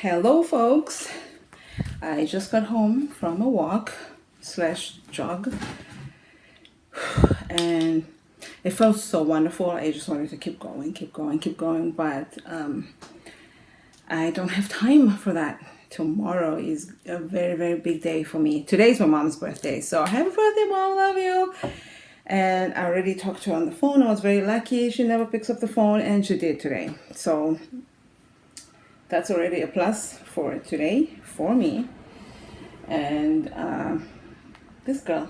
Hello, folks. I just got home from a walk slash jog, and it felt so wonderful. I just wanted to keep going, keep going, keep going, but I don't have time for that. Tomorrow is a very, very big day for me. Today's my mom's birthday, so happy birthday, mom! Love you. And I already talked to her on the phone. I was very lucky. She never picks up the phone, and she did today. So that's already a plus for today for me. And this girl,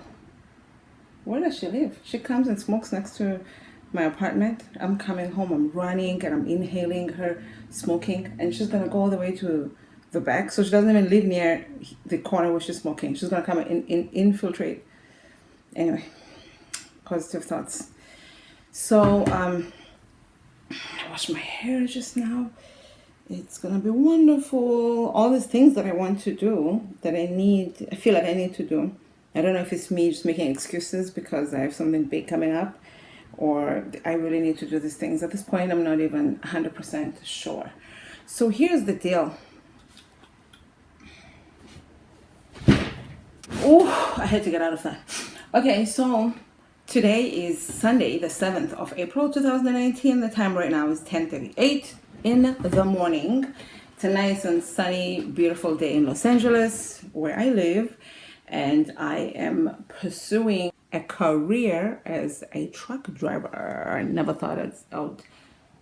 where does she live? She comes and smokes next to my apartment. I'm coming home, I'm running and I'm inhaling her smoking, and she's gonna go all the way to the back, so she doesn't even live near the corner where she's smoking. She's gonna come and infiltrate. Anyway, positive thoughts. So I washed my hair just now. It's gonna be wonderful. All these things that I want to do, that I feel like I need to do. I don't know if it's me just making excuses because I have something big coming up, or I really need to do these things. At this point, I'm not even 100% sure. So here's the deal. Oh, I had to get out of that. Okay, so today is Sunday, the 7th of April, 2019. The time right now is 10:38 in the morning. It's a nice and sunny, beautiful day in Los Angeles, where I live, and I am pursuing a career as a truck driver. I never thought I would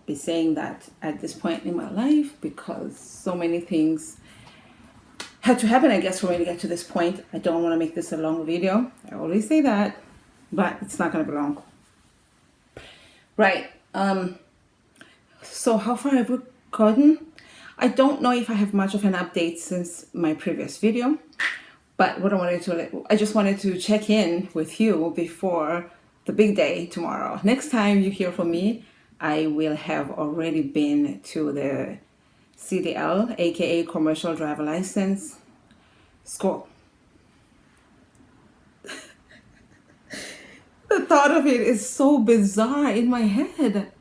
be saying that at this point in my life, because so many things had to happen, I guess, for me to get to this point. I don't want to make this a long video. I always say that, but it's not going to be long. Right. So how far have we gotten? I don't know if I have much of an update since my previous video, but what I just wanted to check in with you before the big day tomorrow. Next time you hear from me, I will have already been to the CDL, aka Commercial Driver License school. The thought of it is so bizarre in my head.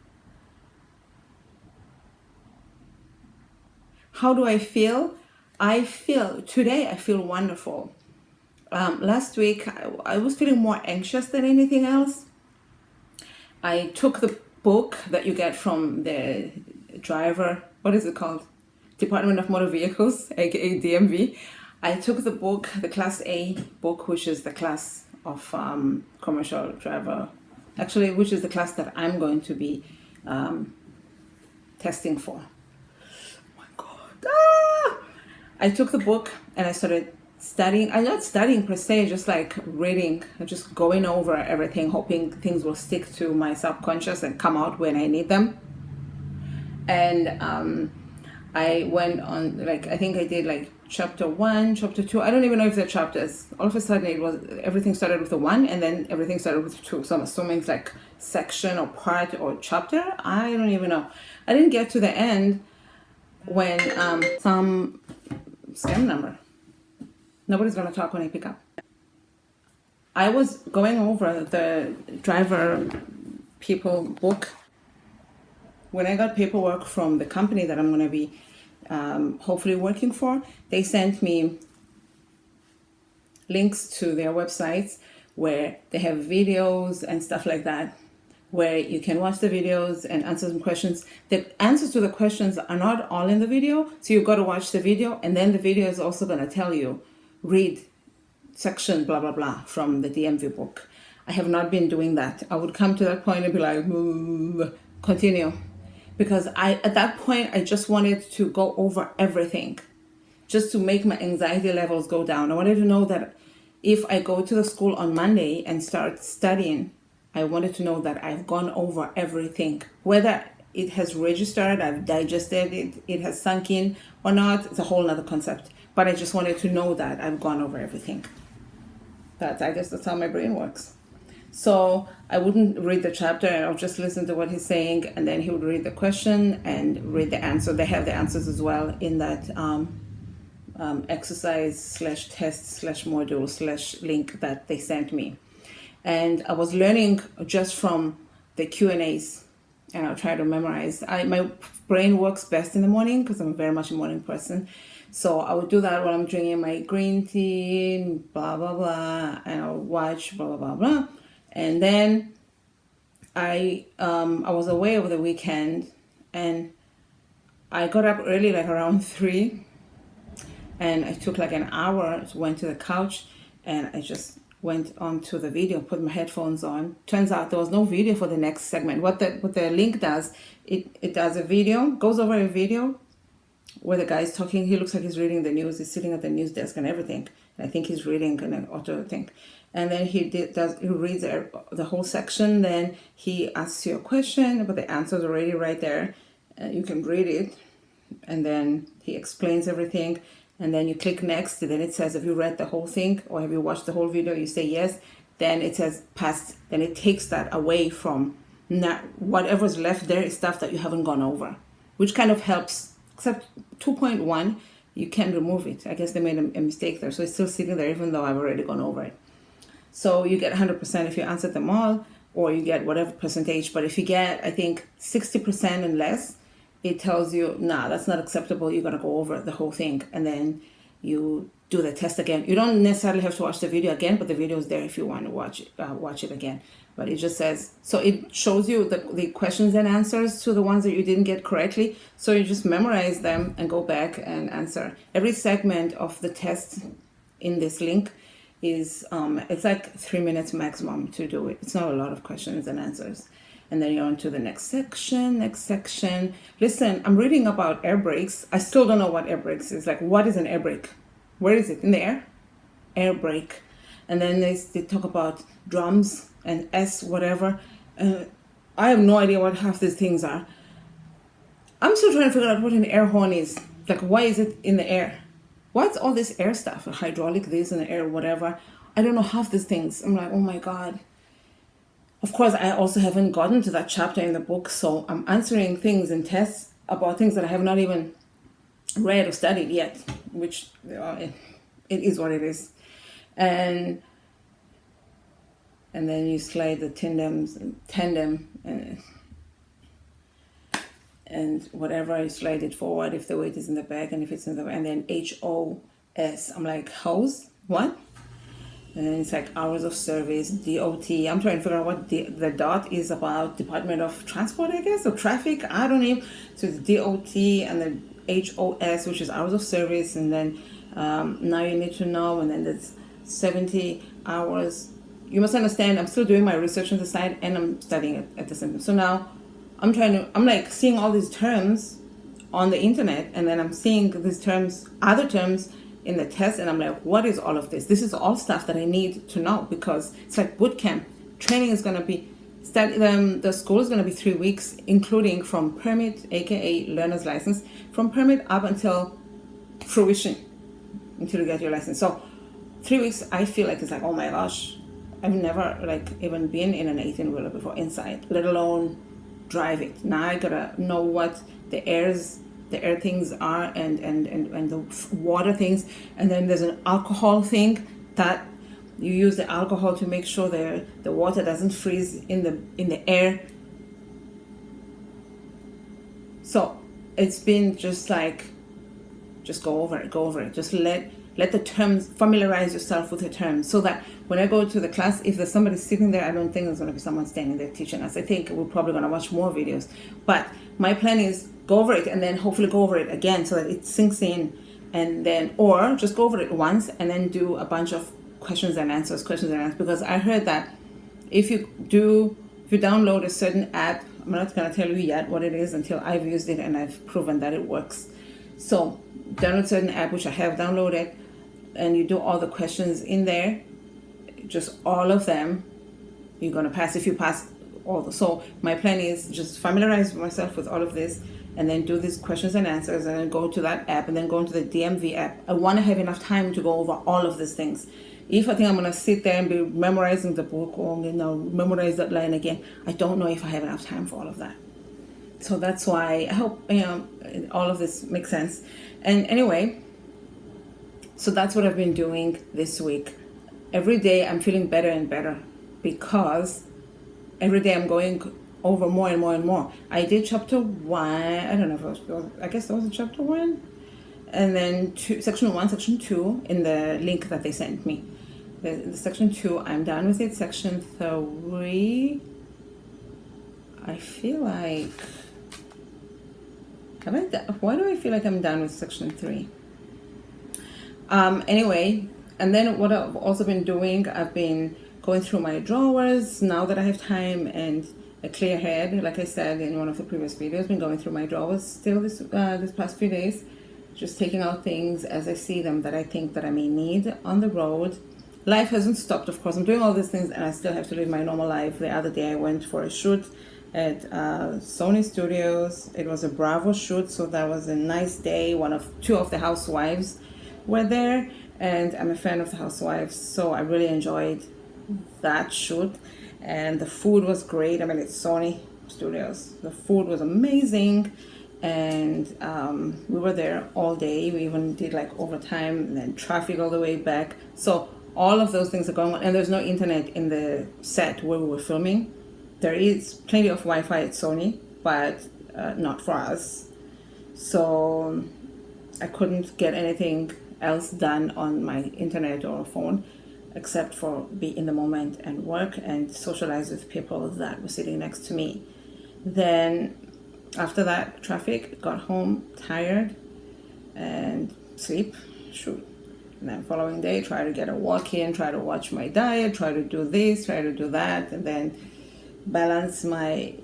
How do I feel? I feel wonderful. Last week, I was feeling more anxious than anything else. I took the book that you get from the driver, what is it called? Department of Motor Vehicles, aka DMV. I took the book, the Class A book, which is the class of commercial driver, actually, which is the class that I'm going to be testing for. Oh my God. I took the book and I started studying. I'm not studying per se, just like reading, just going over everything, hoping things will stick to my subconscious and come out when I need them. And I went on, like, I think I did like chapter 1, chapter 2. I don't even know if they're chapters. All of a sudden everything started with a 1 and then everything started with 2. So I'm assuming it's like section or part or chapter. I don't even know. I didn't get to the end when some scam number. Nobody's gonna talk when I pick up. I was going over the driver people book. When I got paperwork from the company that I'm gonna be hopefully working for, they sent me links to their websites where they have videos and stuff like that, where you can watch the videos and answer some questions. The answers to the questions are not all in the video, so you've got to watch the video, and then the video is also going to tell you, read section blah blah blah from the DMV book. I have not been doing that. I would come to that point and be like, continue. Because at that point, I just wanted to go over everything, just to make my anxiety levels go down. I wanted to know that if I go to the school on Monday and start studying, I wanted to know that I've gone over everything. Whether it has registered, I've digested it, it has sunk in or not, it's a whole other concept. But I just wanted to know that I've gone over everything. I guess that's how my brain works. So I wouldn't read the chapter, I'll just listen to what he's saying, and then he would read the question and read the answer. They have the answers as well in that exercise slash test slash module slash link that they sent me. And I was learning just from the Q&As. and I'll try to memorize. My brain works best in the morning because I'm very much a morning person. So I would do that while I'm drinking my green tea, blah, blah, blah, and I'll watch blah, blah, blah, blah. And then I was away over the weekend, and I got up early, like around 3, and I took like an hour, went to the couch, and I just went onto the video, put my headphones on. Turns out there was no video for the next segment. What the link does, it does a video, goes over a video where the guy's talking. He looks like he's reading the news. He's sitting at the news desk and everything. And I think he's reading an auto thing. And then he reads the whole section. Then he asks you a question, but the answer's already right there. You can read it. And then he explains everything. And then you click next. And then it says, have you read the whole thing or have you watched the whole video? You say yes. Then it says passed. Then it takes that away from whatever's left there is stuff that you haven't gone over, which kind of helps. Except 2.1, you can remove it. I guess they made a mistake there. So it's still sitting there even though I've already gone over it. So you get 100% if you answer them all, or you get whatever percentage. But if you get, I think, 60% and less, it tells you, nah, that's not acceptable. You're going to go over the whole thing. And then you do the test again. You don't necessarily have to watch the video again, but the video is there if you want to watch it again. But it just says, so it shows you the questions and answers to the ones that you didn't get correctly. So you just memorize them and go back and answer. Every segment of the test in this link is, it's like 3 minutes maximum to do it. It's not a lot of questions and answers. And then you're on to the next section. Listen, I'm reading about air brakes. I still don't know what air brakes is. Like, what is an air brake? Where is it? In the air? Air brake. And then they talk about drums and S whatever. I have no idea what half these things are. I'm still trying to figure out what an air horn is. Like, why is it in the air? What's all this air stuff? Hydraulic this and the air whatever. I don't know half these things. I'm like, oh my God. Of course, I also haven't gotten to that chapter in the book, so I'm answering things and tests about things that I have not even read or studied yet, which it is what it is. And then you slide the tandem and whatever, you slide it forward if the weight is in the back and if it's in the, and then HOS. I'm like, hose? What? And then it's like hours of service, DOT. I'm trying to figure out what the dot is about, Department of Transport, I guess, or traffic. I don't know. So it's DOT and then HOS, which is hours of service. And then now you need to know. And then there's 70 hours. You must understand, I'm still doing my research on the side and I'm studying it at the same time. So now I'm like seeing all these terms on the internet, and then I'm seeing these terms, other terms in the test, and I'm like, what is all of this? This is all stuff that I need to know, because it's like boot camp. Training is going to be, the school is going to be 3 weeks, including from permit, aka learner's license, from permit up until fruition, until you get your license. So 3 weeks, I feel like it's like, oh my gosh, I've never like even been in an 18-wheeler before inside, let alone drive it. Now I gotta know what the air things are and the water things, and then there's an alcohol thing that you use the alcohol to make sure the water doesn't freeze in the air. So it's been just like, just go over it. Just let the terms, familiarize yourself with the terms, so that when I go to the class, if there's somebody sitting there, I don't think there's going to be someone standing there teaching us. I think we're probably going to watch more videos. But my plan is go over it and then hopefully go over it again so that it sinks in, and then, or just go over it once and then do a bunch of questions and answers. Because I heard that if you download a certain app, I'm not going to tell you yet what it is until I've used it and I've proven that it works. So download a certain app, which I have downloaded, and you do all the questions in there, just all of them, you're going to pass if you pass all. So my plan is just familiarize myself with all of this, and then do these questions and answers, and then go to that app, and then go into the DMV app. I want to have enough time to go over all of these things. If I think I'm going to sit there and be memorizing the book, or memorize that line again, I don't know if I have enough time for all of that. So that's why I hope all of this makes sense. And anyway, so that's what I've been doing this week. Every day I'm feeling better and better, because every day I'm going over more and more and more. I did chapter 1. I don't know if it was, I guess that was chapter 1. And then section 1, section 2 in the link that they sent me. The section 2, I'm done with it. Section 3, I feel like, why do I feel like I'm done with section 3? Anyway, and then what I've also been doing, I've been going through my drawers now that I have time and a clear head. Like I said in one of the previous videos, been going through my drawers still this past few days, just taking out things as I see them that I think that I may need on the road. Life hasn't stopped, of course. I'm doing all these things and I still have to live my normal life. The other day I went for a shoot at Sony Studios. It was a Bravo shoot, so that was a nice day. Two of the housewives were there, and I'm a fan of the housewives, so I really enjoyed that shoot. And the food was great. I mean, it's Sony Studios. The food was amazing, and we were there all day. We even did like overtime and then traffic all the way back. So all of those things are going on, and there's no internet in the set where we were filming. There is plenty of Wi-Fi at Sony, but not for us. So I couldn't get anything else done on my internet or phone except for be in the moment and work and socialize with people that were sitting next to me. Then after that traffic, got home tired and sleep, shoot. And then following day, try to get a walk in, try to watch my diet, try to do this, try to do that, and then balance my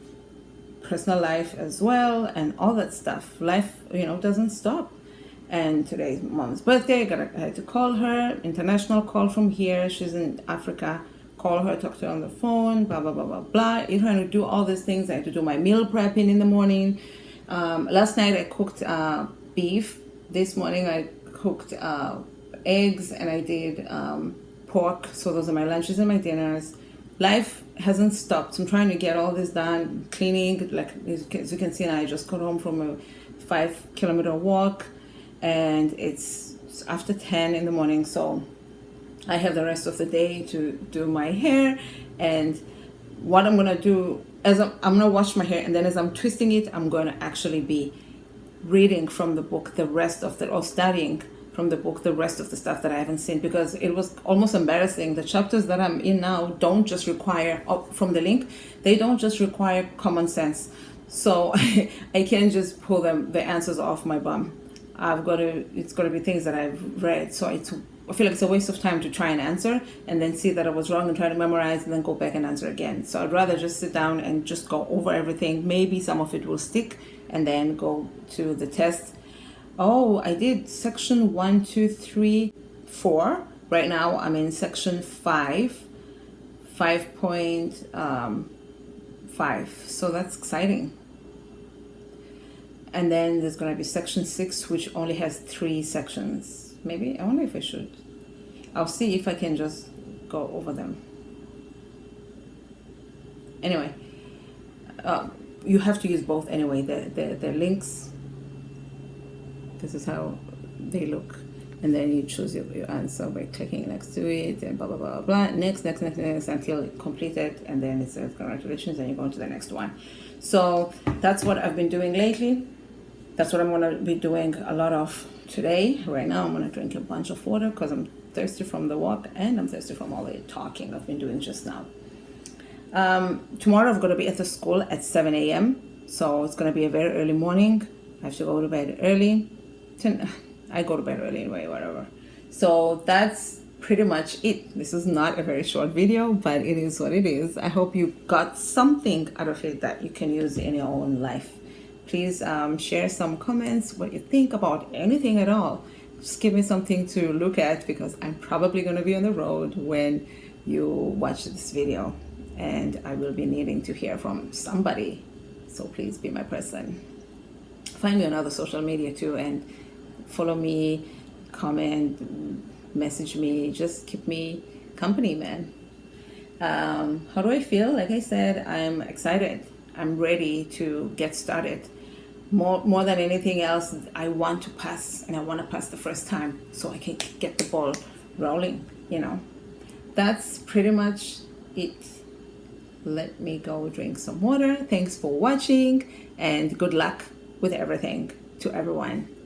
personal life as well and all that stuff. Life, doesn't stop. And today's mom's birthday, I had to call her, international call from here. She's in Africa. Call her, talk to her on the phone, blah, blah, blah, blah, blah. You're trying to do all these things. I had to do my meal prepping in the morning. Last night I cooked beef. This morning I cooked eggs, and I did pork. So those are my lunches and my dinners. Life hasn't stopped. I'm trying to get all this done, cleaning. Like as you can see now, I just got home from a 5-kilometer walk, and it's after 10 in the morning. So I have the rest of the day to do my hair. And what I'm gonna do as I'm gonna wash my hair, and then as I'm twisting it, I'm gonna actually be reading from the book or studying from the book the rest of the stuff that I haven't seen, because it was almost embarrassing. The chapters that I'm in now don't just require, from the link, they don't just require common sense. So I can't just pull the answers off my bum. It's got to be things that I've read. So I feel like it's a waste of time to try and answer and then see that I was wrong and try to memorize and then go back and answer again. So I'd rather just sit down and just go over everything. Maybe some of it will stick and then go to the test. Oh, I did section 1, 2, 3, 4. Right now I'm in section 5, 5.5. So that's exciting. And then there's going to be section 6, which only has 3 sections. Maybe, I wonder if I should. I'll see if I can just go over them. Anyway, you have to use both anyway. The links, this is how they look. And then you choose your answer by clicking next to it and blah, blah, blah, blah. Next, until completed. And then it says congratulations, and you go on to the next one. So that's what I've been doing lately. That's what I'm going to be doing a lot of today. Right now, I'm going to drink a bunch of water because I'm thirsty from the walk and I'm thirsty from all the talking I've been doing just now. Tomorrow, I'm going to be at the school at 7 a.m. So it's going to be a very early morning. I have to go to bed early. I go to bed early anyway, whatever. So that's pretty much it. This is not a very short video, but it is what it is. I hope you got something out of it that you can use in your own life. Please share some comments, what you think about anything at all. Just give me something to look at, because I'm probably going to be on the road when you watch this video, and I will be needing to hear from somebody. So please be my person. Find me on other social media too, and follow me, comment, message me. Just keep me company, man. How do I feel? Like I said, I'm excited. I'm ready to get started. More than anything else, I want to pass, and I want to pass the first time so I can get the ball rolling, That's pretty much it. let me go drink some water. Thanks for watching, and good luck with everything to everyone.